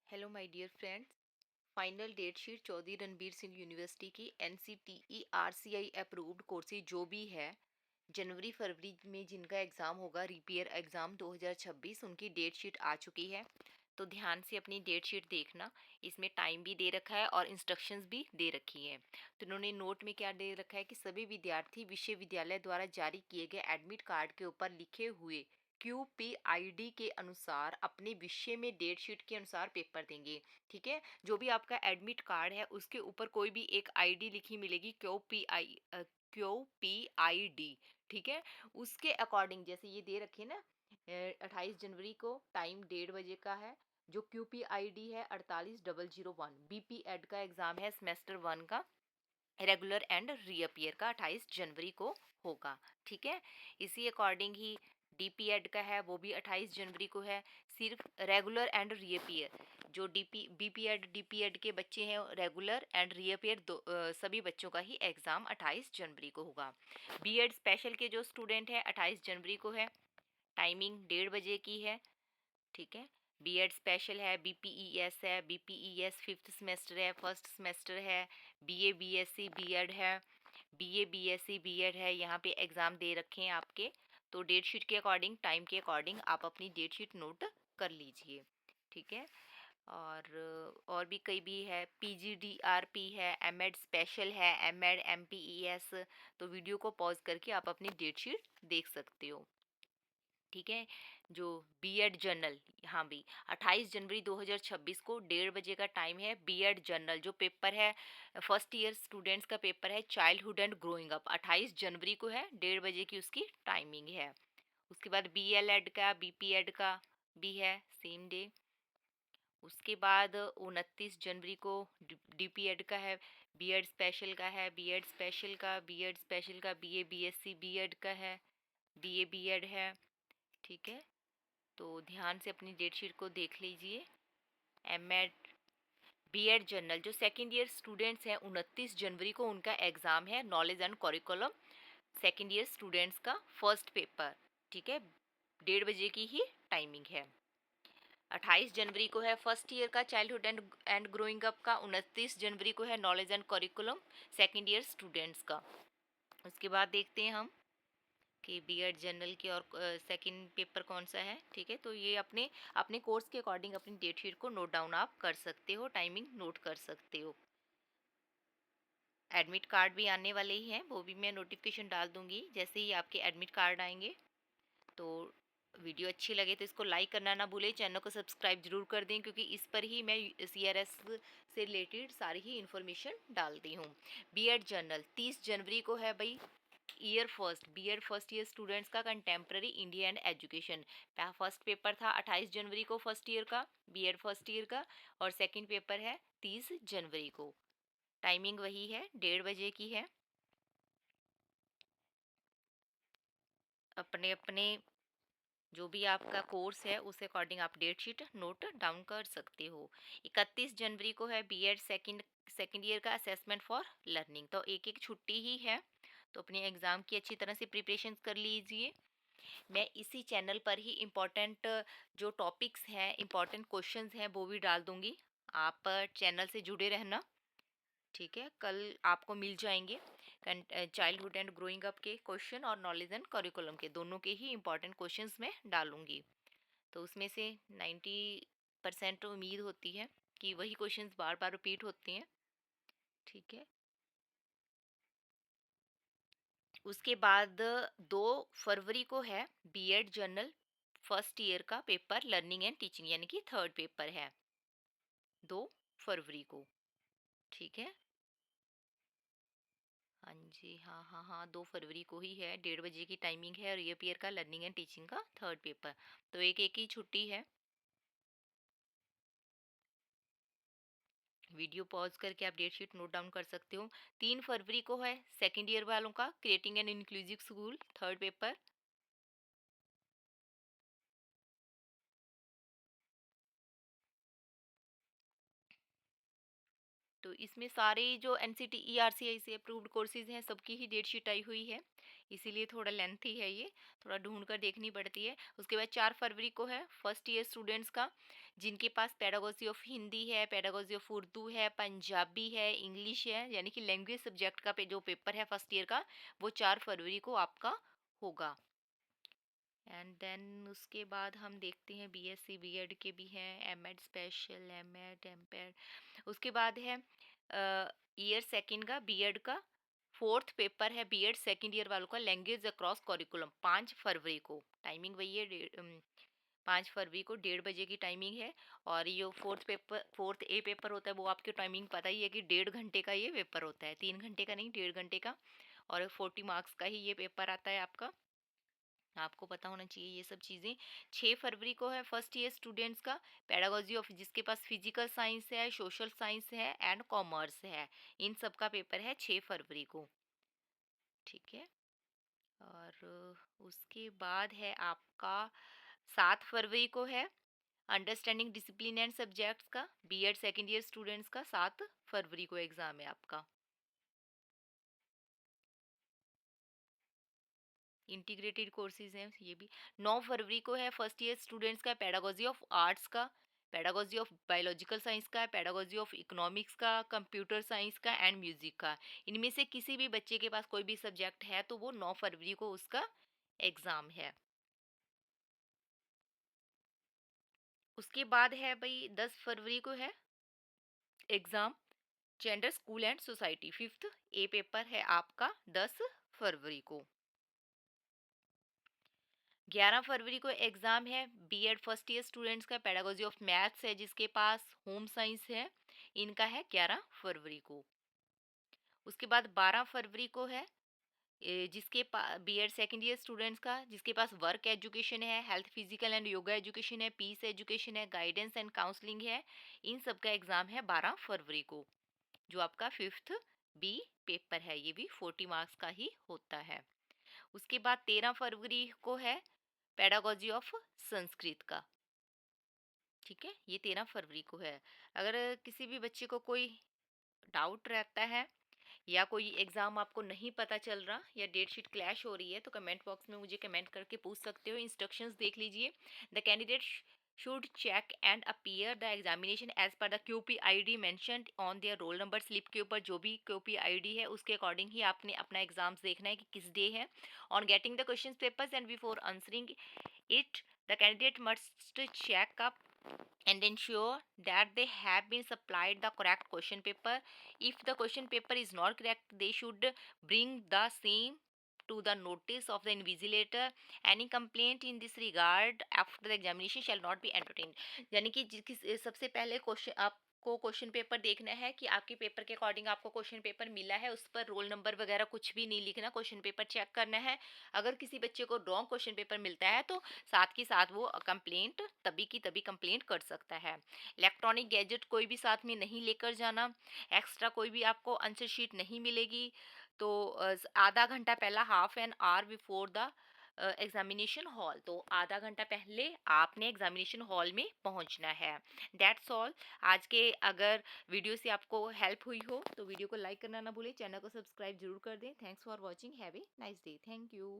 Hello my dear friends. Final date sheet Chaudhary Ranbir Singh university की NCTE RCI approved courses जो भी है जनवरी फरवरी में जिनका एग्ज़ाम होगा रिपेयर एग्ज़ाम 2026 उनकी डेट शीट आ चुकी है। तो ध्यान से अपनी डेट शीट देखना। इसमें टाइम भी दे रखा है और इंस्ट्रक्शंस भी दे रखी है। तो उन्होंने नोट में क्या दे रखा है कि सभी विद्यार्थी विश्वविद्यालय द्वारा जारी किए गए एडमिट कार्ड के ऊपर लिखे हुए QPID के अनुसार अपने विषय में डेट शीट के अनुसार पेपर देंगे। ठीक है, जो भी आपका एडमिट कार्ड है उसके ऊपर कोई भी एक आईडी लिखी मिलेगी, QPID। ठीक है, उसके अकॉर्डिंग जैसे ये दे रखे ना, 28 जनवरी को टाइम 1:30 बजे का है। जो QPID है 48,001। BPED का एग्ज़ाम है सेमेस्टर 1 का, रेगुलर एंड रीअपियर का 28 जनवरी को होगा। ठीक है, इसी अकॉर्डिंग ही DPED का है वो भी 28 जनवरी को है। सिर्फ रेगुलर एंड रीअपियर जो BPED के बच्चे हैं, रेगुलर एंड रीअपियर सभी बच्चों का ही एग्ज़ाम 28 जनवरी को होगा। BEd स्पेशल के जो स्टूडेंट हैं 28 जनवरी को है, टाइमिंग 1:30 बजे की है। ठीक है, BEd स्पेशल है, BPES है, BPES फिफ्थ सेमेस्टर है, फर्स्ट सेमेस्टर है, BA BSc BEd है, BA BSc BEd है। यहाँ पे एग्ज़ाम दे रखे हैं आपके। तो डेट शीट के अकॉर्डिंग, टाइम के अकॉर्डिंग आप अपनी डेट शीट नोट कर लीजिए। ठीक है, और भी कई भी है, PGDRP है, MEd स्पेशल है, MEd MPES। तो वीडियो को पॉज करके आप अपनी डेट शीट देख सकते हो। ठीक है, जो BEd जर्नल, हाँ भी 28 जनवरी 2026 को 1:30 बजे का टाइम है। BEd जर्नल जो पेपर है, फर्स्ट ईयर स्टूडेंट्स का पेपर है, चाइल्डहुड एंड ग्रोइंग अप, 28 जनवरी को है, 1:30 बजे की उसकी टाइमिंग है। उसके बाद BLED का, BPED का भी है सेम डे। उसके बाद 29 जनवरी को DPED का है, BEd स्पेशल का है, BEd स्पेशल का, BEd स्पेशल का, BA BSc BEd का है, BA BEd है। ठीक है, तो ध्यान से अपनी डेट शीट को देख लीजिए। MEd BEd जर्नल जो सेकेंड ईयर स्टूडेंट्स हैं, 29 जनवरी को उनका एग्ज़ाम है, knowledge and curriculum second year students का फर्स्ट पेपर। ठीक है, 1:30 बजे की ही टाइमिंग है। 28 जनवरी को है फर्स्ट ईयर का चाइल्डहुड एंड ग्रोइंग अप का। 29 जनवरी को है knowledge and curriculum second year students का। उसके बाद देखते हैं हम कि BEd जनरल की और सेकंड पेपर कौन सा है। ठीक है, तो ये अपने अपने कोर्स के अकॉर्डिंग अपनी डेट शीट को नोट डाउन आप कर सकते हो, टाइमिंग नोट कर सकते हो। एडमिट कार्ड भी आने वाले ही हैं, वो भी मैं नोटिफिकेशन डाल दूंगी जैसे ही आपके एडमिट कार्ड आएंगे। तो वीडियो अच्छी लगे तो इसको लाइक करना ना भूलें, चैनल को सब्सक्राइब जरूर कर दें क्योंकि इस पर ही मैं CRS से रिलेटेड सारी ही इन्फॉर्मेशन डालती हूँ। BEd जर्नल 30 जनवरी को है भाई, year first BEd first year students का contemporary India and education. First paper था 28 जनवरी को फर्स्ट ईयर का, BEd फर्स्ट ईयर का, और सेकंड पेपर है 30 जनवरी को। टाइमिंग वही है, 1:30 बजे की है। अपने अपने जो भी आपका कोर्स है उस अकॉर्डिंग आप डेट शीट नोट डाउन कर सकते हो। 31 जनवरी को है BEd सेकेंड ईयर का असेसमेंट फॉर लर्निंग। तो एक एक छुट्टी ही है, तो अपने एग्ज़ाम की अच्छी तरह से प्रिपरेशन कर लीजिए। मैं इसी चैनल पर ही इम्पॉर्टेंट जो टॉपिक्स हैं, इम्पॉर्टेंट क्वेश्चंस हैं वो भी डाल दूंगी। आप चैनल से जुड़े रहना। ठीक है, कल आपको मिल जाएंगे चाइल्डहुड एंड ग्रोइंग अप के क्वेश्चन और नॉलेज एंड करिकुलम के, दोनों के ही इम्पॉर्टेंट क्वेश्चंस मैं डालूंगी। तो उसमें से 90% उम्मीद होती है कि वही क्वेश्चंस बार बार रिपीट होते हैं। ठीक है, उसके बाद 2 फरवरी को है BEd जर्नल फर्स्ट ईयर का पेपर, लर्निंग एंड टीचिंग यानी कि थर्ड पेपर है 2 फरवरी को। ठीक है, हाँ जी, हाँ हाँ हाँ, 2 फरवरी को ही है, 1:30 बजे की टाइमिंग है, और ये पेयर का लर्निंग एंड टीचिंग का थर्ड पेपर। तो एक एक ही छुट्टी है। वीडियो पॉज करके आप डेट शीट नोट डाउन कर सकते हो। 3 फरवरी को है सेकेंड ईयर वालों का creating an inclusive school third paper. तो इसमें सारे जो NCTE RCI से अप्रूव्ड कोर्सेज हैं सबकी ही डेट शीट आई हुई है। इसीलिए थोड़ा लेंथी है ये, थोड़ा ढूंढ कर देखनी पड़ती है। उसके बाद 4 फरवरी को है फर्स्ट ईयर स्टूडेंट्स का, जिनके पास पेडागोजी ऑफ हिंदी है, पेडागोजी ऑफ उर्दू है, पंजाबी है, इंग्लिश है, यानी कि लैंग्वेज सब्जेक्ट का जो पेपर है फर्स्ट ईयर का, वो 4 फरवरी को आपका होगा। एंड देन उसके बाद हम देखते हैं बीएससी बीएड के भी हैं, एमएड स्पेशल, एमएड, एमपेड। उसके बाद है ईयर सेकंड का बीएड का फोर्थ पेपर है बीएड सेकंड ईयर वालों का, लैंग्वेज अक्रॉस करिकुलम, 5 फरवरी को। टाइमिंग वही है, 5 फरवरी को 1:30 बजे की टाइमिंग है। और ये फोर्थ पेपर, फोर्थ ए पेपर होता है, वो आपकी टाइमिंग पता ही है कि 1.5 घंटे का ये पेपर होता है, 3 घंटे का नहीं, 1.5 घंटे का। और 40 मार्क्स का ही ये पेपर आता है आपका, आपको पता होना चाहिए ये सब चीज़ें। 6 फरवरी को है फर्स्ट ईयर स्टूडेंट्स का पेडागोजी ऑफ, जिसके पास फिजिकल साइंस है, सोशल साइंस है एंड कॉमर्स है, इन सब का पेपर है 6 फरवरी को। ठीक है। और उसके बाद है आपका 7 फरवरी को है अंडरस्टैंडिंग डिसिप्लिन एंड सब्जेक्ट्स का, बीएड सेकेंड ईयर स्टूडेंट्स का 7 फरवरी को एग्जाम है आपका। इंटीग्रेटेड कोर्सेज हैं ये भी। 9 फरवरी को है फर्स्ट ईयर स्टूडेंट्स का पेडागोजी ऑफ आर्ट्स का, पेडागोजी ऑफ बायोलॉजिकल साइंस का, पेडागोजी ऑफ इकोनॉमिक्स का, कंप्यूटर साइंस का एंड म्यूजिक का। इनमें से किसी भी बच्चे के पास कोई भी सब्जेक्ट है तो वो 9 फरवरी को उसका एग्जाम है। उसके बाद है भाई 10 फरवरी को है exam gender school and society, fifth A paper है आपका 10 फरवरी को। 11 फरवरी को एग्जाम है बीएड फर्स्ट ईयर स्टूडेंट्स का, पेडागोजी ऑफ मैथ्स है जिसके पास, होम साइंस है, इनका है 11 फरवरी को। उसके बाद 12 फरवरी को है जिसके पास बीएड सेकेंड ईयर स्टूडेंट्स का, जिसके पास वर्क एजुकेशन है, health physical and yoga education है, पीस एजुकेशन है, गाइडेंस एंड काउंसलिंग है, इन सब का एग्जाम है 12 फरवरी को, जो आपका फिफ्थ बी पेपर है, ये भी 40 मार्क्स का ही होता है। उसके बाद 13 फरवरी को है पेडागोजी ऑफ संस्कृत का। ठीक है, ये 13 फरवरी को है। अगर किसी भी बच्चे को कोई डाउट रहता है या कोई एग्ज़ाम आपको नहीं पता चल रहा या डेट शीट क्लैश हो रही है तो कमेंट बॉक्स में मुझे कमेंट करके पूछ सकते हो। इंस्ट्रक्शंस देख लीजिए। The candidate should check and appear the examination as per the QPID mentioned on their roll number slip के ऊपर जो भी QPID है उसके अकॉर्डिंग ही आपने अपना एग्जाम्स देखना है कि किस डे है। On getting the question papers and before answering it, the candidate must check up and ensure that they have been supplied the correct question paper. If the question paper is not correct, they should bring the same to the notice of the invigilator. Any complaint in this regard after the examination shall not be entertained. यानी कि सबसे पहले question आपको question paper देखना है कि आपके paper के अकॉर्डिंग आपको क्वेश्चन पेपर मिला है, उस पर रोल नंबर वगैरह कुछ भी नहीं लिखना, क्वेश्चन पेपर चेक करना है। अगर किसी बच्चे को रॉन्ग क्वेश्चन पेपर मिलता है तो साथ के साथ वो कंप्लेंट तभी की तभी कंप्लेंट कर सकता है। इलेक्ट्रॉनिक गैजेट कोई भी साथ में नहीं लेकर जाना, एक्स्ट्रा कोई भी आपको आंसर शीट नहीं मिलेगी। तो आधा घंटा पहला, half an hour before the examination hall, तो आधा घंटा पहले आपने एग्जामिनेशन हॉल में पहुंचना है। That's all. आज के अगर वीडियो से आपको हेल्प हुई हो तो वीडियो को लाइक करना ना भूलें, चैनल को सब्सक्राइब जरूर कर दें। Thanks for watching, have a nice day, thank you.